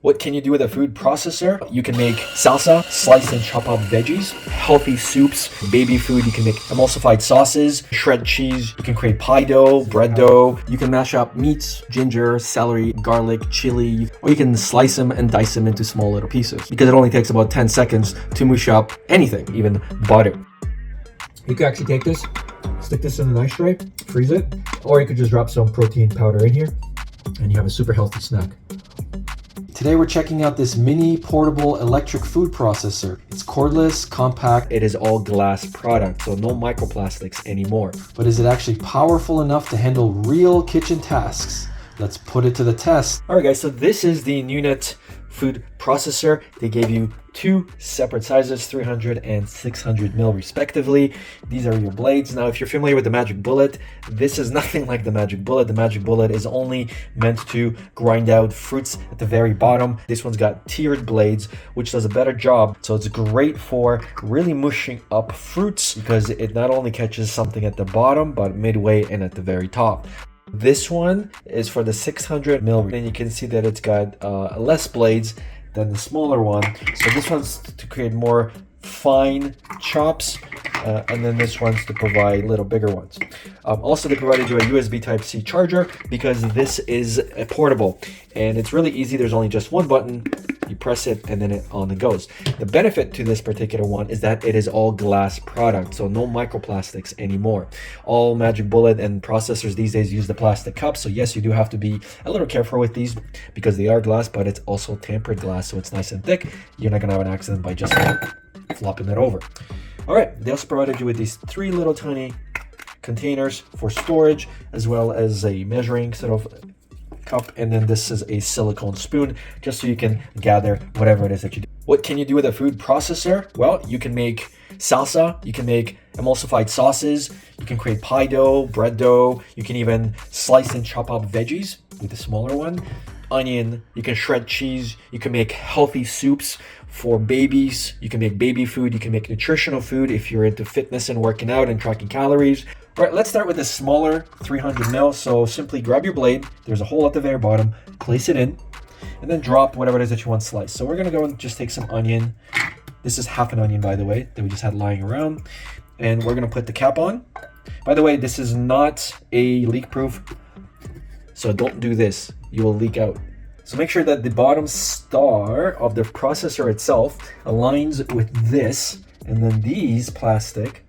What can you do with a food processor? You can make salsa, slice and chop up veggies, healthy soups, baby food. You can make emulsified sauces, shred cheese. You can create pie dough, bread dough. You can mash up meats, ginger, celery, garlic, chili, or you can slice them and dice them into small little pieces because it only takes about 10 seconds to mush up anything, even butter. You can actually take this, stick this in an ice tray, freeze it, or you could just drop some protein powder in here and you have a super healthy snack. Today we're checking out this mini portable electric food processor. It's cordless, compact, it is all glass product, so no microplastics anymore. But is it actually powerful enough to handle real kitchen tasks? Let's put it to the test. All right guys, so this is the NUNET Food Processor. They gave you two separate sizes, 300 and 600 mil respectively. These are your blades. Now, if you're familiar with the Magic Bullet, this is nothing like the Magic Bullet. The Magic Bullet is only meant to grind out fruits at the very bottom. This one's got tiered blades, which does a better job. So it's great for really mushing up fruits because it not only catches something at the bottom, but midway and at the very top. This one is for the 600 mil, and you can see that it's got less blades than the smaller one. So this one's to create more fine chops, and then this one's to provide little bigger ones. Also, they provided you a USB Type-C charger because this is a portable, and it's really easy. There's only just one button. You press it and then it on it goes. The benefit to this particular one is that it is all glass product, so no microplastics anymore. All Magic Bullet and processors these days use the plastic cups, so yes, you do have to be a little careful with these because they are glass, but it's also tempered glass, so it's nice and thick. You're not gonna have an accident by just flopping it over. All right, they also provided you with these three little tiny containers for storage, as well as a measuring sort of cup, and then this is a silicone spoon just so you can gather whatever it is that you do. What can you do with a food processor? Well, you can make salsa, you can make emulsified sauces, you can create pie dough, bread dough, you can even slice and chop up veggies with the smaller one, onion, you can shred cheese, you can make healthy soups for babies, you can make baby food, you can make nutritional food if you're into fitness and working out and tracking calories. All right, let's start with the smaller 300 mil. So simply grab your blade, there's a hole at the very bottom, place it in, and then drop whatever it is that you want sliced. So we're gonna go and just take some onion. This is half an onion, by the way, that we just had lying around. And we're gonna put the cap on. By the way, this is not a leak proof, so don't do this, you will leak out. So make sure that the bottom star of the processor itself aligns with this, and then these plastic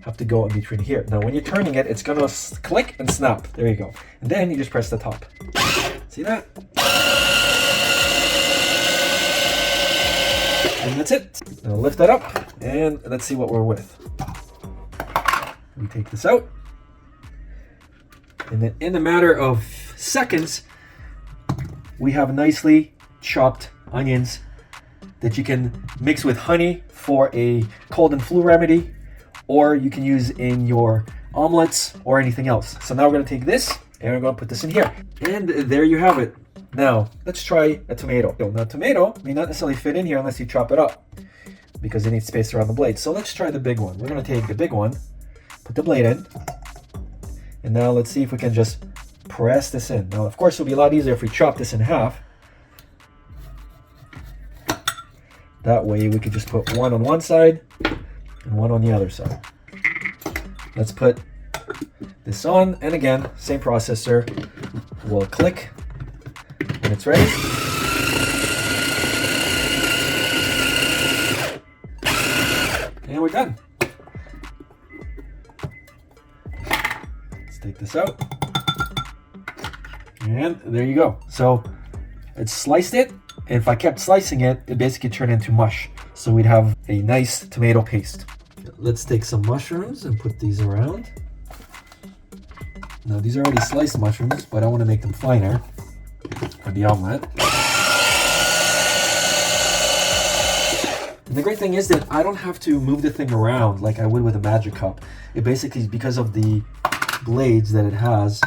have to go in between here. Now when you're turning it, it's gonna click and snap. There you go. And then you just press the top. See that? And that's it. Now lift that up and let's see what we're with. We take this out. And then in a matter of seconds, we have nicely chopped onions that you can mix with honey for a cold and flu remedy, or you can use in your omelets or anything else. So now we're gonna take this and we're gonna put this in here. And there you have it. Now, let's try a tomato. Now, tomato may not necessarily fit in here unless you chop it up because it needs space around the blade. So let's try the big one. We're gonna take the big one, put the blade in, and now let's see if we can just press this in. Now, of course, it'll be a lot easier if we chop this in half. That way we could just put one on one side and one on the other side. Let's put this on, and again, same processor. We'll click when it's ready. And we're done. Let's take this out. And there you go. So it's sliced it, and if I kept slicing it, it basically turned into mush. So we'd have a nice tomato paste. Let's take some mushrooms and put these around. Now these are already sliced mushrooms, but I want to make them finer for the omelet. And the great thing is that I don't have to move the thing around like I would with a Magic Cup. It basically, because of the blades that it has,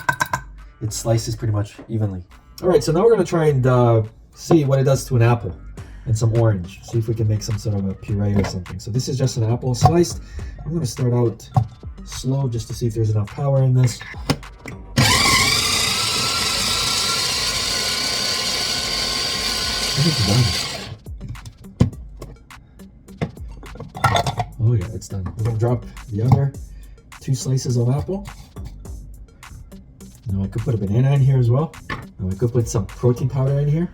it slices pretty much evenly. All right, so now we're gonna try and see what it does to an apple and some orange. See if we can make some sort of a puree or something. So this is just an apple sliced. I'm gonna start out slow just to see if there's enough power in this. Oh yeah, it's done. I'm gonna drop the other 2 slices of apple. Now I could put a banana in here as well. Now I could put some protein powder in here.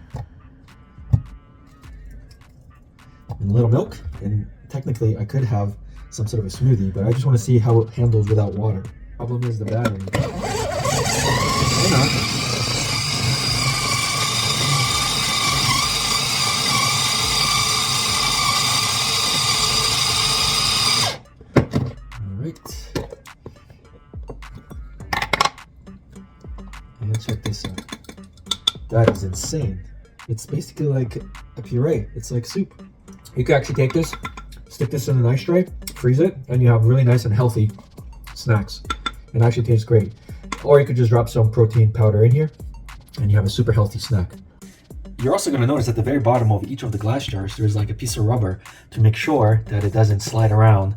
And a little milk. And technically I could have some sort of a smoothie, but I just want to see how it handles without water. Problem is the battery. Why not? And check this out. That is insane. It's basically like a puree. It's like soup. You can actually take this, stick this in an ice tray, freeze it, and you have really nice and healthy snacks. It actually tastes great. Or you could just drop some protein powder in here, and you have a super healthy snack. You're also going to notice at the very bottom of each of the glass jars, there's like a piece of rubber to make sure that it doesn't slide around,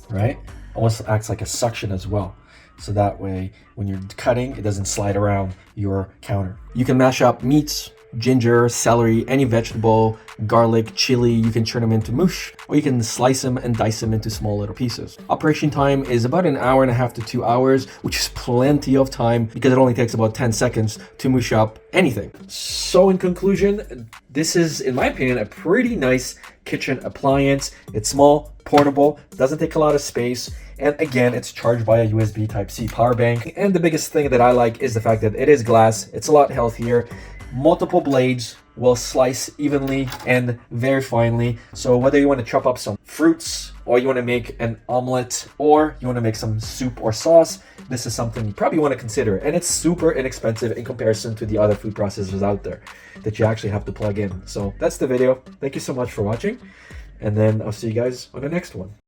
right? Almost acts like a suction as well. So that way, when you're cutting, it doesn't slide around your counter. You can mash up meats, ginger, celery, any vegetable, garlic, chili. You can turn them into mush, or you can slice them and dice them into small little pieces. Operation time is about 1.5 hours to 2 hours, which is plenty of time because it only takes about 10 seconds to mush up anything. So in conclusion, this is, in my opinion, a pretty nice kitchen appliance. It's small, portable, doesn't take a lot of space. And again, it's charged by a USB Type-C power bank. And the biggest thing that I like is the fact that it is glass. It's a lot healthier. Multiple blades will slice evenly and very finely. So whether you want to chop up some fruits, or you want to make an omelet, or you want to make some soup or sauce, this is something you probably want to consider. And it's super inexpensive in comparison to the other food processors out there that you actually have to plug in. So that's the video. Thank you so much for watching. And then I'll see you guys on the next one.